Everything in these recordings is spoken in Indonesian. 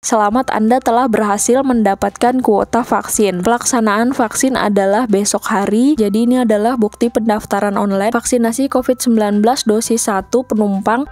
Selamat, Anda telah berhasil mendapatkan kuota vaksin. Pelaksanaan vaksin adalah besok hari. Jadi ini adalah bukti pendaftaran online vaksinasi COVID-19 dosis 1 penumpang.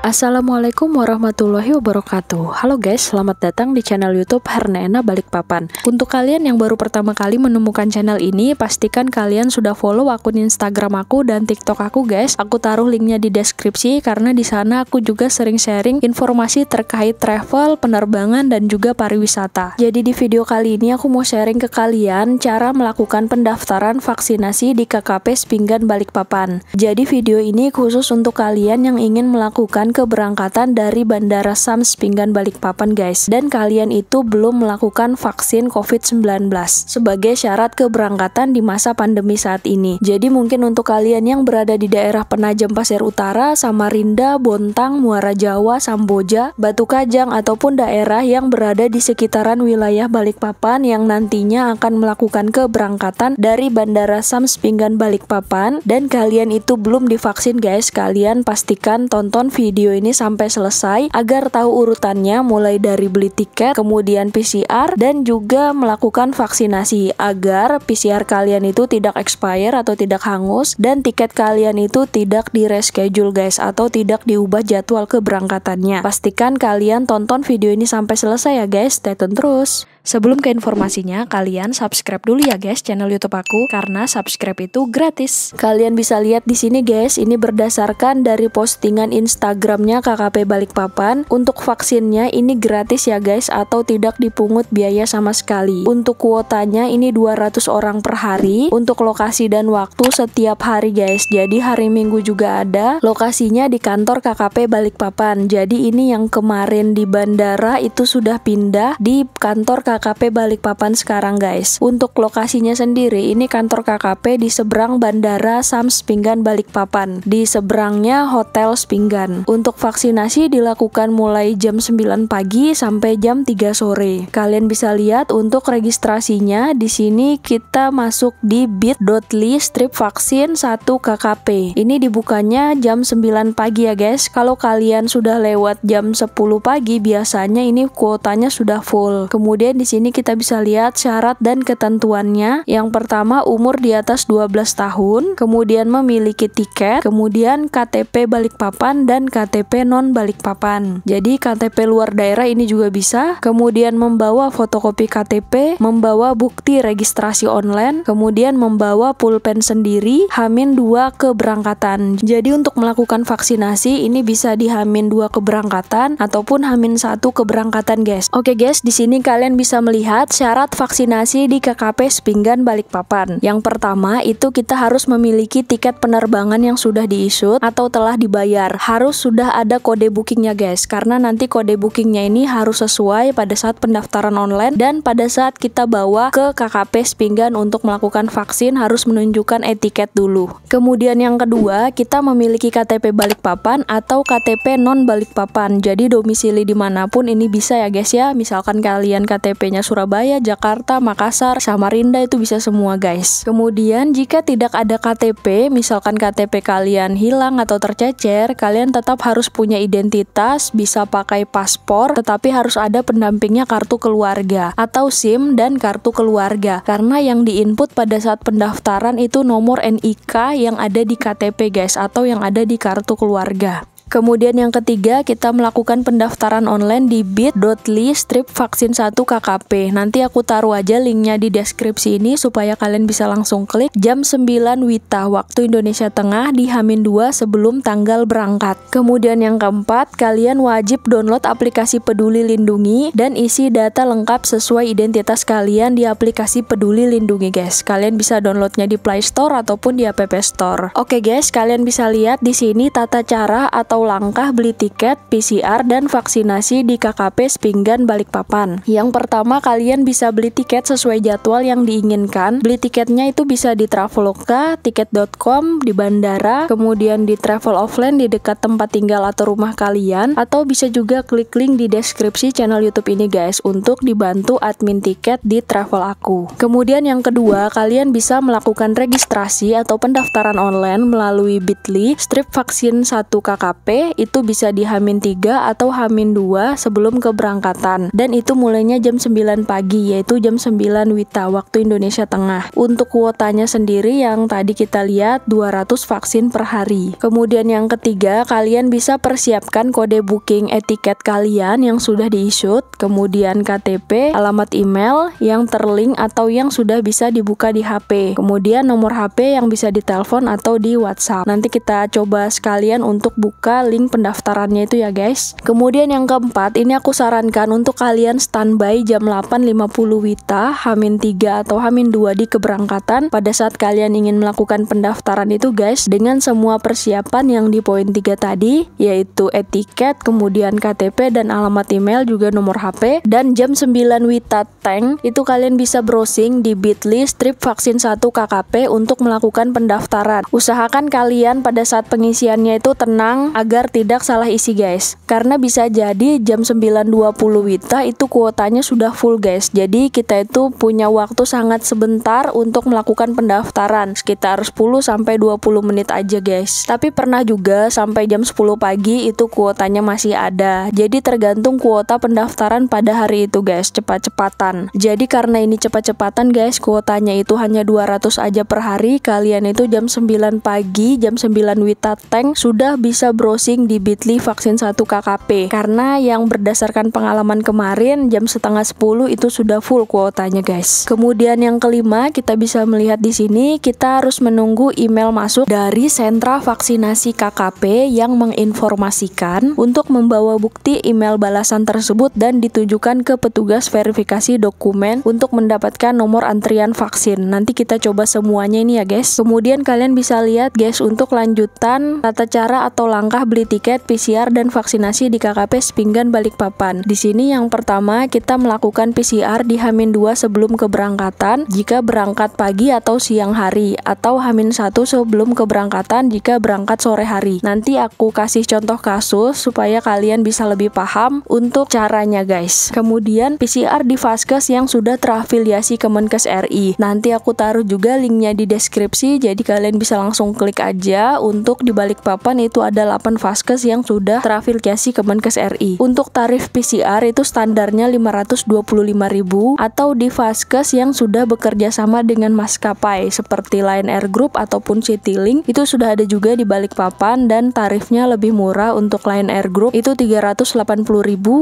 Assalamualaikum warahmatullahi wabarakatuh. Halo guys, selamat datang di channel YouTube Herneena Balikpapan. Untuk kalian yang baru pertama kali menemukan channel ini, pastikan kalian sudah follow akun Instagram aku dan TikTok aku guys. Aku taruh linknya di deskripsi karena di sana aku juga sering sharing informasi terkait travel, penerbangan dan juga pariwisata. Jadi di video kali ini aku mau sharing ke kalian cara melakukan pendaftaran vaksinasi di KKP Spinggan Balikpapan. Jadi video ini khusus untuk kalian yang ingin melakukan keberangkatan dari Bandara Sam Spinggan Balikpapan guys, dan kalian itu belum melakukan vaksin COVID-19 sebagai syarat keberangkatan di masa pandemi saat ini. Jadi mungkin untuk kalian yang berada di daerah Penajam Pasir Utara, Samarinda, Bontang, Muara Jawa, Samboja, Batu Kajang ataupun daerah yang berada di sekitaran wilayah Balikpapan yang nantinya akan melakukan keberangkatan dari Bandara Sam Spinggan Balikpapan dan kalian itu belum divaksin guys, kalian pastikan tonton video ini sampai selesai agar tahu urutannya mulai dari beli tiket, kemudian PCR dan juga melakukan vaksinasi agar PCR kalian itu tidak expire atau tidak hangus dan tiket kalian itu tidak di reschedule guys atau tidak diubah jadwal keberangkatannya. Pastikan kalian tonton video ini sampai selesai ya guys, stay tune terus. Sebelum ke informasinya, kalian subscribe dulu ya guys channel YouTube aku karena subscribe itu gratis. Kalian bisa lihat di sini guys, ini berdasarkan dari postingan Instagramnya KKP Balikpapan. Untuk vaksinnya ini gratis ya guys atau tidak dipungut biaya sama sekali. Untuk kuotanya ini 200 orang per hari. Untuk lokasi dan waktu setiap hari guys. Jadi hari Minggu juga ada. Lokasinya di kantor KKP Balikpapan. Jadi ini yang kemarin di bandara itu sudah pindah di kantor KKP Balikpapan sekarang guys. Untuk lokasinya sendiri ini kantor KKP di seberang Bandara Sam Spinggan Balikpapan. Di seberangnya Hotel Spinggan. Untuk vaksinasi dilakukan mulai jam 9 pagi sampai jam 3 sore. Kalian bisa lihat untuk registrasinya di sini kita masuk di bit.ly/vaksin 1 KKP. Ini dibukanya jam 9 pagi ya guys. Kalau kalian sudah lewat jam 10 pagi biasanya ini kuotanya sudah full. Kemudian di sini kita bisa lihat syarat dan ketentuannya. Yang pertama umur di atas 12 tahun, kemudian memiliki tiket, kemudian KTP Balikpapan dan KTP non Balikpapan. Jadi KTP luar daerah ini juga bisa, kemudian membawa fotokopi KTP, membawa bukti registrasi online, kemudian membawa pulpen sendiri, H-2 keberangkatan. Jadi untuk melakukan vaksinasi ini bisa di H-2 keberangkatan ataupun H-1 keberangkatan guys. Oke guys, di sini kalian bisa melihat syarat vaksinasi di KKP Spinggan Balikpapan. Yang pertama itu kita harus memiliki tiket penerbangan yang sudah di-issue atau telah dibayar. Harus sudah ada kode bookingnya guys, karena nanti kode bookingnya ini harus sesuai pada saat pendaftaran online dan pada saat kita bawa ke KKP Spinggan untuk melakukan vaksin harus menunjukkan etiket dulu. Kemudian yang kedua, kita memiliki KTP Balikpapan atau KTP non Balikpapan. Jadi domisili dimanapun ini bisa ya guys ya. Misalkan kalian KTP-nya Surabaya, Jakarta, Makassar, Samarinda itu bisa semua guys. Kemudian jika tidak ada KTP, misalkan KTP kalian hilang atau tercecer, kalian tetap harus punya identitas, bisa pakai paspor, tetapi harus ada pendampingnya kartu keluarga atau SIM dan kartu keluarga. Karena yang diinput pada saat pendaftaran itu nomor NIK yang ada di KTP guys atau yang ada di kartu keluarga. Kemudian yang ketiga, kita melakukan pendaftaran online di bit.ly/vaksin 1 KKP. Nanti aku taruh aja linknya di deskripsi ini supaya kalian bisa langsung klik jam 9 WITA waktu Indonesia Tengah di H-2 sebelum tanggal berangkat. Kemudian yang keempat, kalian wajib download aplikasi Peduli Lindungi dan isi data lengkap sesuai identitas kalian di aplikasi Peduli Lindungi guys. Kalian bisa downloadnya di Play Store ataupun di App Store. Oke guys, kalian bisa lihat di sini tata cara atau atau langkah beli tiket PCR dan vaksinasi di KKP Spinggan Balikpapan. Yang pertama, kalian bisa beli tiket sesuai jadwal yang diinginkan. Beli tiketnya itu bisa di Traveloka, tiket.com, di bandara, kemudian di travel offline di dekat tempat tinggal atau rumah kalian, atau bisa juga klik link di deskripsi channel YouTube ini guys untuk dibantu admin tiket di travel aku. Kemudian yang kedua, kalian bisa melakukan registrasi atau pendaftaran online melalui Bitly strip vaksin 1 KKP, itu bisa di H-3 atau H-2 sebelum keberangkatan, dan itu mulainya jam 9 pagi yaitu jam 9 WITA waktu Indonesia Tengah. Untuk kuotanya sendiri yang tadi kita lihat 200 vaksin per hari. Kemudian yang ketiga, kalian bisa persiapkan kode booking etiket kalian yang sudah di-issue, kemudian KTP, alamat email yang terlink atau yang sudah bisa dibuka di HP, kemudian nomor HP yang bisa ditelepon atau di WhatsApp. Nanti kita coba sekalian untuk buka link pendaftarannya itu ya guys. Kemudian yang keempat, ini aku sarankan untuk kalian standby jam 8.50 WITA, H-3 atau H-2 di keberangkatan pada saat kalian ingin melakukan pendaftaran itu guys, dengan semua persiapan yang di poin 3 tadi, yaitu etiket, kemudian KTP dan alamat email juga nomor HP, dan jam 9 WITA tank itu kalian bisa browsing di Bitly strip vaksin 1 KKP untuk melakukan pendaftaran. Usahakan kalian pada saat pengisiannya itu tenang agar tidak salah isi guys, karena bisa jadi jam 9.20 WITA itu kuotanya sudah full guys. Jadi kita itu punya waktu sangat sebentar untuk melakukan pendaftaran, sekitar 10-20 menit aja guys. Tapi pernah juga sampai jam 10 pagi itu kuotanya masih ada. Jadi tergantung kuota pendaftaran pada hari itu guys, cepat-cepatan. Jadi karena ini cepat-cepatan guys, kuotanya itu hanya 200 aja per hari. Kalian itu jam 9 pagi, jam 9 WITA tank sudah bisa browsing di Bitly vaksin 1 KKP. Karena yang berdasarkan pengalaman kemarin jam setengah 10 itu sudah full kuotanya guys. Kemudian yang kelima, kita bisa melihat di sini kita harus menunggu email masuk dari sentra vaksinasi KKP yang menginformasikan untuk membawa bukti email balasan tersebut dan ditujukan ke petugas verifikasi dokumen untuk mendapatkan nomor antrian vaksin. Nanti kita coba semuanya ini ya guys. Kemudian kalian bisa lihat guys untuk lanjutan tata cara atau langkah beli tiket PCR dan vaksinasi di KKP Spinggan Balikpapan. Di sini yang pertama kita melakukan PCR di H-2 sebelum keberangkatan jika berangkat pagi atau siang hari, atau H-1 sebelum keberangkatan jika berangkat sore hari. Nanti aku kasih contoh kasus supaya kalian bisa lebih paham untuk caranya guys. Kemudian PCR di Vaskes yang sudah terafiliasi Kemenkes RI. Nanti aku taruh juga linknya di deskripsi, jadi kalian bisa langsung klik aja. Untuk di Balikpapan itu ada 8 Vaskes yang sudah terafiliasi Kemenkes RI. Untuk tarif PCR itu standarnya 525.000, atau di Vaskes yang sudah bekerja sama dengan maskapai seperti Lion Air Group ataupun Citylink itu sudah ada juga di Balikpapan, dan tarifnya lebih murah. Untuk Lion Air Group itu 380.000,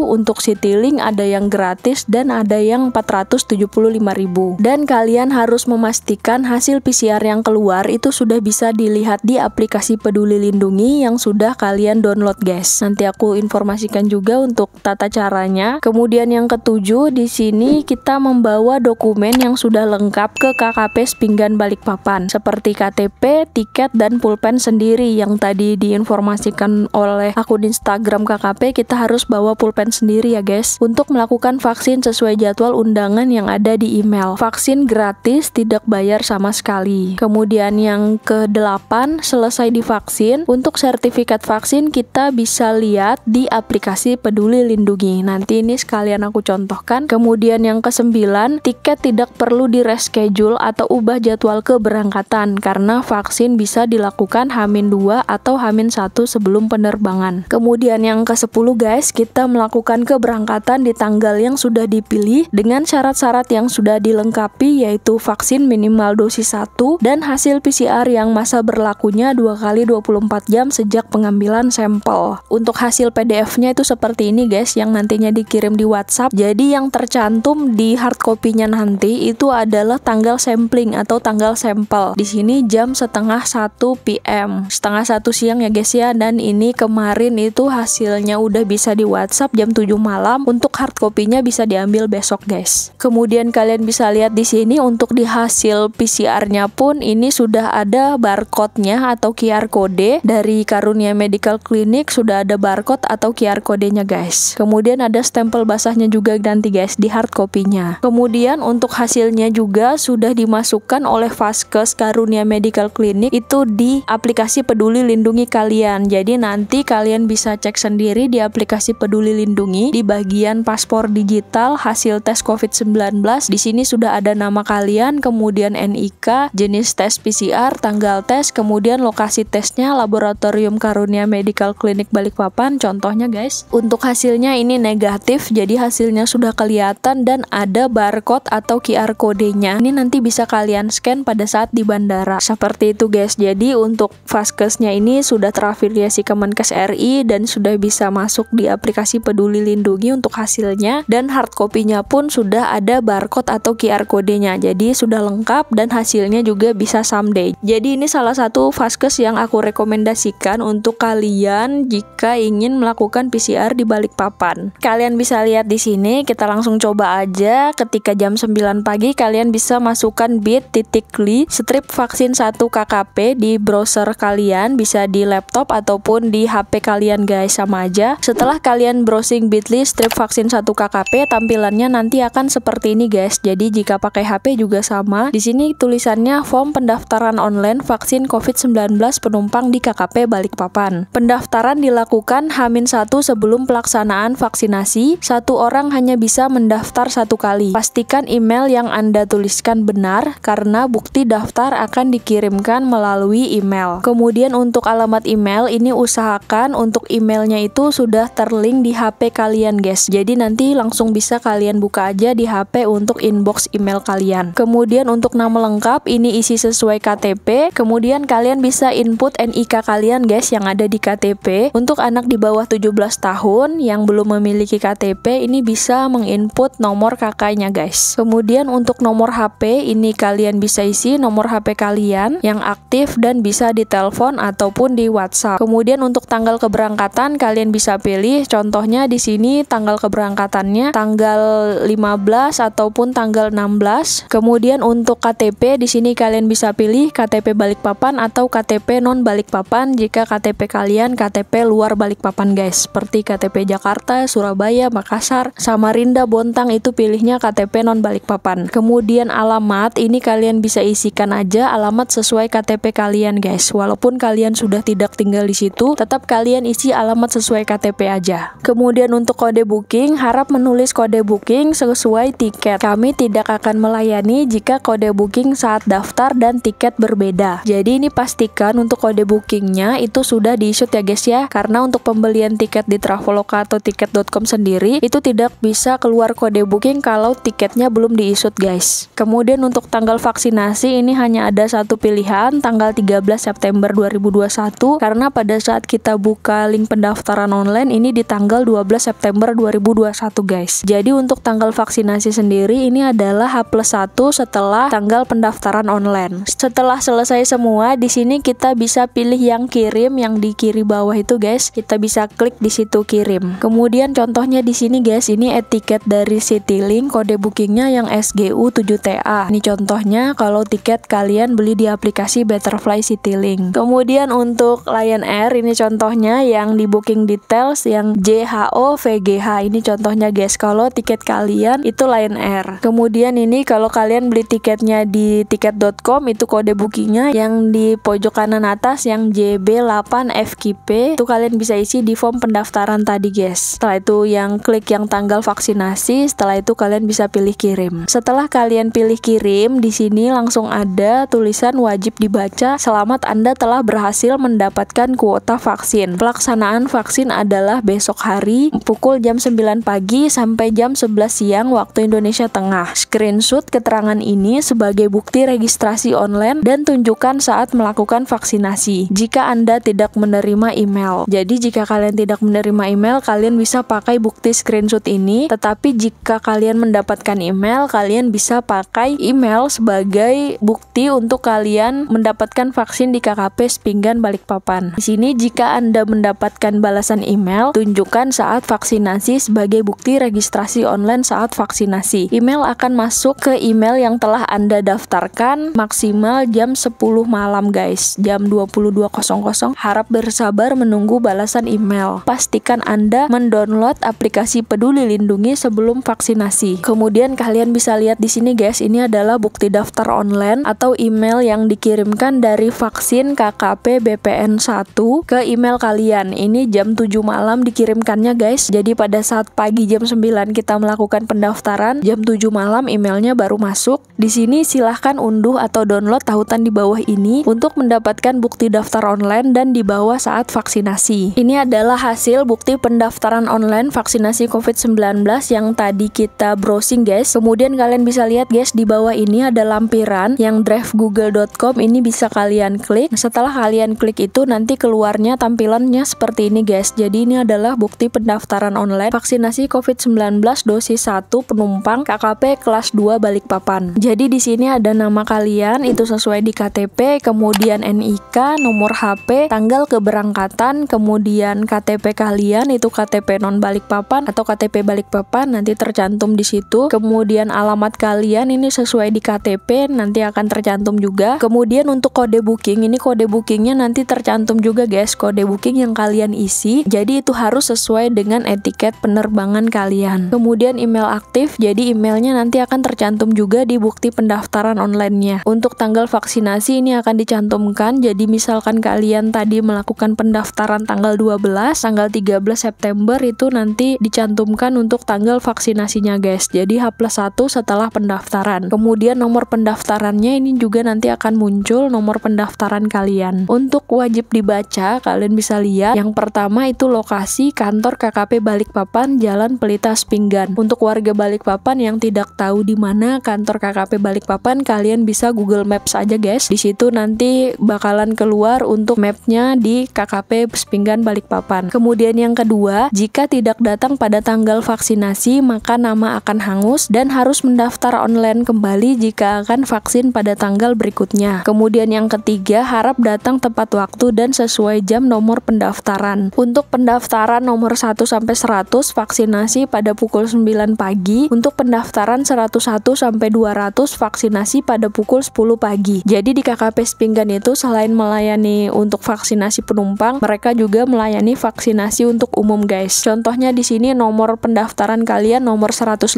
untuk Citylink ada yang gratis dan ada yang 475.000. Dan kalian harus memastikan hasil PCR yang keluar itu sudah bisa dilihat di aplikasi Peduli Lindungi yang sudah kalian download guys. Nanti aku informasikan juga untuk tata caranya. Kemudian yang ketujuh, di sini kita membawa dokumen yang sudah lengkap ke KKP Spinggan Balikpapan seperti KTP, tiket dan pulpen sendiri. Yang tadi diinformasikan oleh akun Instagram KKP, kita harus bawa pulpen sendiri ya guys untuk melakukan vaksin sesuai jadwal undangan yang ada di email. Vaksin gratis, tidak bayar sama sekali. Kemudian yang ke-8, selesai divaksin, untuk sertifikat vaksin kita bisa lihat di aplikasi Peduli Lindungi. Nanti ini sekalian aku contohkan. Kemudian yang ke-9, tiket tidak perlu di reschedule atau ubah jadwal keberangkatan karena vaksin bisa dilakukan H-2 atau H-1 sebelum penerbangan. Kemudian yang ke-10 guys, kita melakukan keberangkatan di tanggal yang sudah dipilih dengan syarat-syarat yang sudah dilengkapi, yaitu vaksin minimal dosis 1 dan hasil PCR yang masa berlakunya 2 kali 24 jam sejak pengambilan sampel. Untuk hasil PDF-nya itu seperti ini guys, yang nantinya dikirim di WhatsApp. Jadi yang tercantum di hard copy-nya nanti itu adalah tanggal sampling atau tanggal sampel. Di sini jam setengah 1 PM, setengah 1 siang ya guys ya. Dan ini kemarin itu hasilnya udah bisa di WhatsApp jam 7 malam. Untuk hard copy-nya bisa diambil besok guys. Kemudian kalian bisa lihat di sini untuk di hasil PCR-nya pun ini sudah ada barcode-nya atau QR kode dari Karunia Media Medical Clinic sudah ada barcode atau QR kodenya guys. Kemudian ada stempel basahnya juga nanti guys di hard copy-nya. Kemudian untuk hasilnya juga sudah dimasukkan oleh Vaskes Karunia Medical Clinic itu di aplikasi Peduli Lindungi kalian. Jadi nanti kalian bisa cek sendiri di aplikasi Peduli Lindungi di bagian paspor digital hasil tes COVID-19. Di sini sudah ada nama kalian, kemudian NIK, jenis tes PCR, tanggal tes, kemudian lokasi tesnya Laboratorium Karunia Medical Clinic Balikpapan contohnya guys. Untuk hasilnya ini negatif, jadi hasilnya sudah kelihatan dan ada barcode atau QR kodenya. Ini nanti bisa kalian scan pada saat di bandara. Seperti itu guys. Jadi untuk Vaskesnya ini sudah terafiliasi Kemenkes RI dan sudah bisa masuk di aplikasi Peduli Lindungi untuk hasilnya, dan hard copy-nya pun sudah ada barcode atau QR kodenya. Jadi sudah lengkap dan hasilnya juga bisa someday. Jadi ini salah satu Vaskes yang aku rekomendasikan untuk kalian jika ingin melakukan PCR di Balikpapan. Kalian bisa lihat di sini, kita langsung coba aja. Ketika jam 9 pagi kalian bisa masukkan bit.ly strip vaksin 1 KKP di browser kalian, bisa di laptop ataupun di HP kalian guys, sama aja. Setelah kalian browsing bit.ly strip vaksin 1 KKP, tampilannya nanti akan seperti ini guys. Jadi jika pakai HP juga sama. Di sini tulisannya form pendaftaran online vaksin COVID-19 penumpang di KKP Balikpapan. Pendaftaran dilakukan H-1 sebelum pelaksanaan vaksinasi. Satu orang hanya bisa mendaftar 1 kali. Pastikan email yang Anda tuliskan benar karena bukti daftar akan dikirimkan melalui email. Kemudian untuk alamat email ini usahakan untuk emailnya itu sudah terlink di HP kalian guys. Jadi nanti langsung bisa kalian buka aja di HP untuk inbox email kalian. Kemudian untuk nama lengkap ini isi sesuai KTP. Kemudian kalian bisa input NIK kalian guys yang ada di KTP. Untuk anak di bawah 17 tahun yang belum memiliki KTP ini bisa menginput nomor kakaknya guys. Kemudian untuk nomor HP ini kalian bisa isi nomor HP kalian yang aktif dan bisa ditelepon ataupun di WhatsApp. Kemudian untuk tanggal keberangkatan kalian bisa pilih, contohnya di sini tanggal keberangkatannya tanggal 15 ataupun tanggal 16. Kemudian untuk KTP di sini kalian bisa pilih KTP Balikpapan atau KTP non Balikpapan jika KTP kalian KTP luar Balikpapan guys, seperti KTP Jakarta, Surabaya, Makassar, Samarinda, Bontang itu pilihnya KTP non Balikpapan. Kemudian alamat ini kalian bisa isikan aja alamat sesuai KTP kalian guys. Walaupun kalian sudah tidak tinggal di situ, tetap kalian isi alamat sesuai KTP aja. Kemudian untuk kode booking, harap menulis kode booking sesuai tiket. Kami tidak akan melayani jika kode booking saat daftar dan tiket berbeda. Jadi ini pastikan untuk kode bookingnya itu sudah di-issued ya guys ya. Karena untuk pembelian tiket di Traveloka atau tiket.com sendiri itu tidak bisa keluar kode booking kalau tiketnya belum di-issued guys. Kemudian untuk tanggal vaksinasi ini hanya ada satu pilihan, tanggal 13 September 2021, karena pada saat kita buka link pendaftaran online ini di tanggal 12 September 2021 guys. Jadi untuk tanggal vaksinasi sendiri ini adalah H+1 setelah tanggal pendaftaran online. Setelah selesai semua, di sini kita bisa pilih yang kirim, yang di kiri bawah itu guys. Kita bisa klik di situ kirim. Kemudian contohnya di sini guys, ini etiket dari Citylink, kode bookingnya yang SGU 7TA. Ini contohnya kalau tiket kalian beli di aplikasi Betterfly Citylink. Kemudian untuk Lion Air ini contohnya yang di booking details yang JHO VGH. Ini contohnya guys kalau tiket kalian itu Lion Air. Kemudian ini kalau kalian beli tiketnya di tiket.com itu kode bookingnya yang di pojok kanan atas yang JB8FKP itu kalian bisa isi di form pendaftaran tadi guys. Setelah itu yang klik yang tanggal vaksinasi, setelah itu kalian bisa pilih kirim. Setelah kalian pilih kirim, di sini langsung ada tulisan wajib dibaca, selamat Anda telah berhasil mendapatkan kuota vaksin. Pelaksanaan vaksin adalah besok hari pukul jam 9 pagi sampai jam 11 siang waktu Indonesia Tengah. Screenshot keterangan ini sebagai bukti registrasi online dan tunjukkan saat melakukan vaksinasi. Jika Anda tidak menerima email. Jadi jika kalian tidak menerima email, kalian bisa pakai bukti screenshot ini. Tetapi jika kalian mendapatkan email, kalian bisa pakai email sebagai bukti untuk kalian mendapatkan vaksin di KKP Spinggan Balikpapan. Di sini jika Anda mendapatkan balasan email, tunjukkan saat vaksinasi sebagai bukti registrasi online saat vaksinasi. Email akan masuk ke email yang telah Anda daftarkan maksimal jam 10 malam guys. Jam 22.00 harap bersabar menunggu balasan email. Pastikan Anda mendownload aplikasi Peduli Lindungi sebelum vaksinasi. Kemudian kalian bisa lihat di sini guys, ini adalah bukti daftar online atau email yang dikirimkan dari vaksin KKP BPN 1 ke email kalian. Ini jam 7 malam dikirimkannya guys. Jadi pada saat pagi jam 9 kita melakukan pendaftaran, jam 7 malam emailnya baru masuk. Di sini silahkan unduh atau download tautan di bawah ini untuk mendapatkan bukti daftar online dan dibawa saat vaksinasi. Ini adalah hasil bukti pendaftaran online vaksinasi COVID-19 yang tadi kita browsing guys. Kemudian kalian bisa lihat guys, di bawah ini ada lampiran yang drive.google.com. Ini bisa kalian klik. Setelah kalian klik itu nanti keluarnya tampilannya seperti ini guys. Jadi ini adalah bukti pendaftaran online vaksinasi COVID-19 dosis 1 penumpang KKP kelas 2 Balikpapan. Jadi di sini ada nama kalian itu sesuai di KTP, kemudian NIK, nomor HP, tanggal keberangkatan, kemudian KTP kalian itu KTP non Balikpapan atau KTP Balikpapan nanti tercantum di situ. Kemudian alamat kalian ini sesuai di KTP nanti akan tercantum juga. Kemudian untuk kode booking, ini kode bookingnya nanti tercantum juga guys, kode booking yang kalian isi. Jadi itu harus sesuai dengan etiket penerbangan kalian. Kemudian email aktif, jadi emailnya nanti akan tercantum juga di bukti pendaftaran online-nya. Untuk tanggal vaksinasi ini akan dicantumkan. Jadi misalkan kalian tadi melakukan pendaftaran tanggal 12, tanggal 13 September itu nanti dicantumkan untuk tanggal vaksinasinya guys. Jadi H+1 setelah pendaftaran. Kemudian nomor pendaftarannya ini juga nanti akan muncul nomor pendaftaran kalian. Untuk wajib dibaca, kalian bisa lihat yang pertama itu lokasi kantor KKP Balikpapan Jalan Pelitas Pinggan. Untuk warga Balikpapan yang tidak tahu di mana kantor KKP Balikpapan, kalian bisa Google Maps aja guys. Di situ nanti bakalan keluar untuk mapnya di KKP Pinggan Balikpapan. Kemudian yang kedua, jika tidak datang pada tanggal vaksinasi, maka nama akan hangus dan harus mendaftar online kembali jika akan vaksin pada tanggal berikutnya. Kemudian yang ketiga, harap datang tepat waktu dan sesuai jam nomor pendaftaran. Untuk pendaftaran nomor 1 sampai 100 vaksinasi pada pukul 9 pagi. Untuk pendaftaran 101 sampai 200 vaksinasi pada pukul 10 pagi. Jadi di KKP Pinggan itu selain melayani untuk vaksinasi penumpang, mereka juga melayani vaksinasi untuk umum guys. Contohnya di sini nomor pendaftaran kalian nomor 150,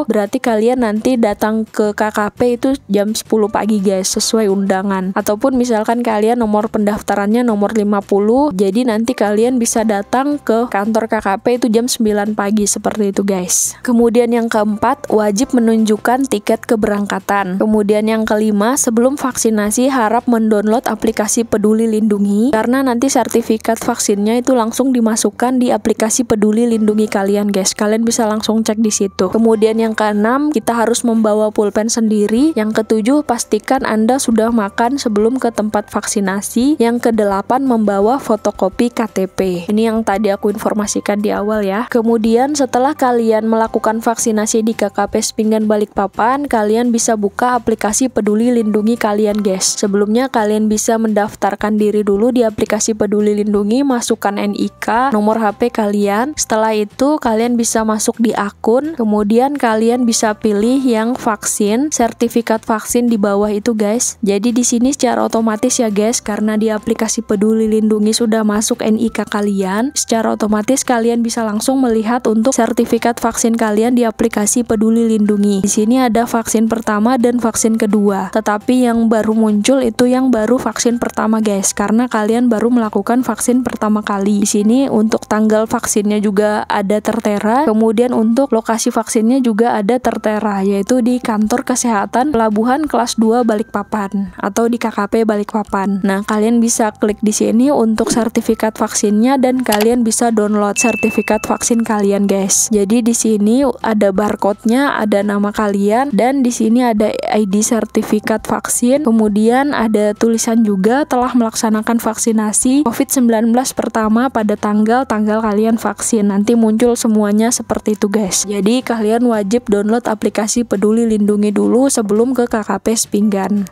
berarti kalian nanti datang ke KKP itu jam 10 pagi guys, sesuai undangan. Ataupun misalkan kalian nomor pendaftarannya nomor 50, jadi nanti kalian bisa datang ke kantor KKP itu jam 9 pagi seperti itu guys. Kemudian yang keempat, wajib menunjukkan tiket keberangkatan. Kemudian yang kelima, sebelum vaksinasi harap mendownload aplikasi Peduli Lindungi karena nanti sertifikat vaksinnya itu langsung dimasukkan di aplikasi Peduli Lindungi kalian guys. Kalian bisa langsung cek di situ. Kemudian yang keenam, kita harus membawa pulpen sendiri. Yang ketujuh, pastikan Anda sudah makan sebelum ke tempat vaksinasi. Yang kedelapan, membawa fotokopi KTP. Ini yang tadi aku informasikan di awal ya. Kemudian setelah kalian melakukan vaksinasi di KKP Pinggan Balikpapan, kalian bisa buka aplikasi Peduli Lindungi kalian guys. Sebelumnya kalian bisa mendaftarkan diri dulu di aplikasi Peduli Lindungi, masukkan NIK, nomor HP kalian. Setelah itu kalian bisa masuk di akun, kemudian kalian bisa pilih yang vaksin, sertifikat vaksin di bawah itu guys. Jadi di sini secara otomatis ya guys, karena di aplikasi Peduli Lindungi sudah masuk NIK kalian, secara otomatis kalian bisa langsung melihat untuk sertifikat vaksin kalian di aplikasi Peduli Lindungi. Di sini ada vaksin pertama dan vaksin kedua. Tetapi yang baru muncul itu yang baru vaksin pertama guys, karena kalian baru melakukan vaksin pertama kali. Di sini untuk tanggal vaksinnya juga ada tertera. Kemudian untuk lokasi vaksinnya juga ada tertera, yaitu di Kantor Kesehatan Pelabuhan Kelas 2 Balikpapan atau di KKP Balikpapan. Nah, kalian bisa klik di sini untuk sertifikat vaksinnya dan kalian bisa download sertifikat vaksin kalian guys. Jadi di sini ada barcode-nya, ada nama kalian, dan di sini ada ID sertifikat vaksin. Kemudian ada tulisan juga telah melaksanakan vaksinasi COVID-19 pertama pada tanggal kalian vaksin. Nanti muncul semuanya seperti itu guys. Jadi kalian wajib download aplikasi Peduli Lindungi dulu sebelum ke KKP Pinggan.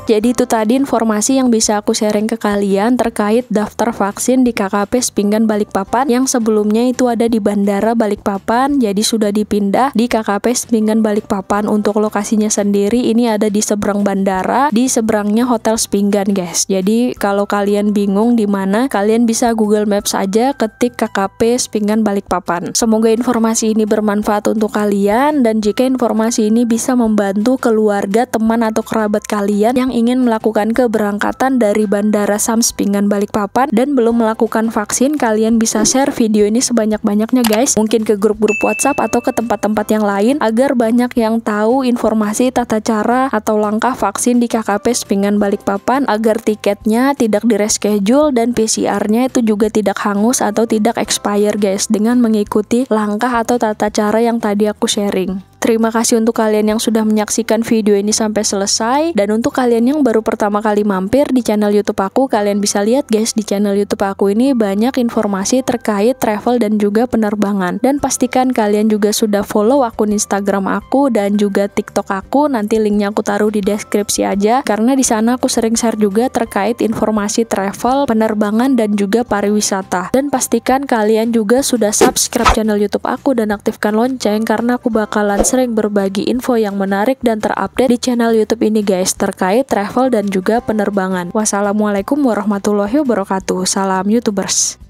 Jadi itu tadi informasi yang bisa aku sharing ke kalian terkait daftar vaksin di KKP Spinggan Balikpapan yang sebelumnya itu ada di Bandara Balikpapan, jadi sudah dipindah di KKP Spinggan Balikpapan. Untuk lokasinya sendiri ini ada di seberang bandara, di seberangnya Hotel Spinggan guys. Jadi kalau kalian bingung di mana, kalian bisa Google Maps aja, ketik KKP Spinggan Balikpapan. Semoga informasi ini bermanfaat untuk kalian, dan jika informasi ini bisa membantu keluarga, teman atau kerabat kalian yang ingin melakukan keberangkatan dari Bandara Sam Spinggan Balikpapan dan belum melakukan vaksin, kalian bisa share video ini sebanyak-banyaknya guys, mungkin ke grup-grup WhatsApp atau ke tempat-tempat yang lain agar banyak yang tahu informasi tata cara atau langkah vaksin di KKP Spinggan Balikpapan, agar tiketnya tidak di-reschedule dan PCR-nya itu juga tidak hangus atau tidak expire guys, dengan mengikuti langkah atau tata cara yang tadi aku sharing. Terima kasih untuk kalian yang sudah menyaksikan video ini sampai selesai. Dan untuk kalian yang baru pertama kali mampir di channel YouTube aku, kalian bisa lihat guys, di channel YouTube aku ini banyak informasi terkait travel dan juga penerbangan. Dan pastikan kalian juga sudah follow akun Instagram aku dan juga TikTok aku. Nanti linknya aku taruh di deskripsi aja, karena di sana aku sering share juga terkait informasi travel, penerbangan dan juga pariwisata. Dan pastikan kalian juga sudah subscribe channel YouTube aku dan aktifkan lonceng, karena aku bakalan sering berbagi info yang menarik dan terupdate di channel YouTube ini guys, terkait travel dan juga penerbangan. Wassalamualaikum warahmatullahi wabarakatuh. Salam YouTubers.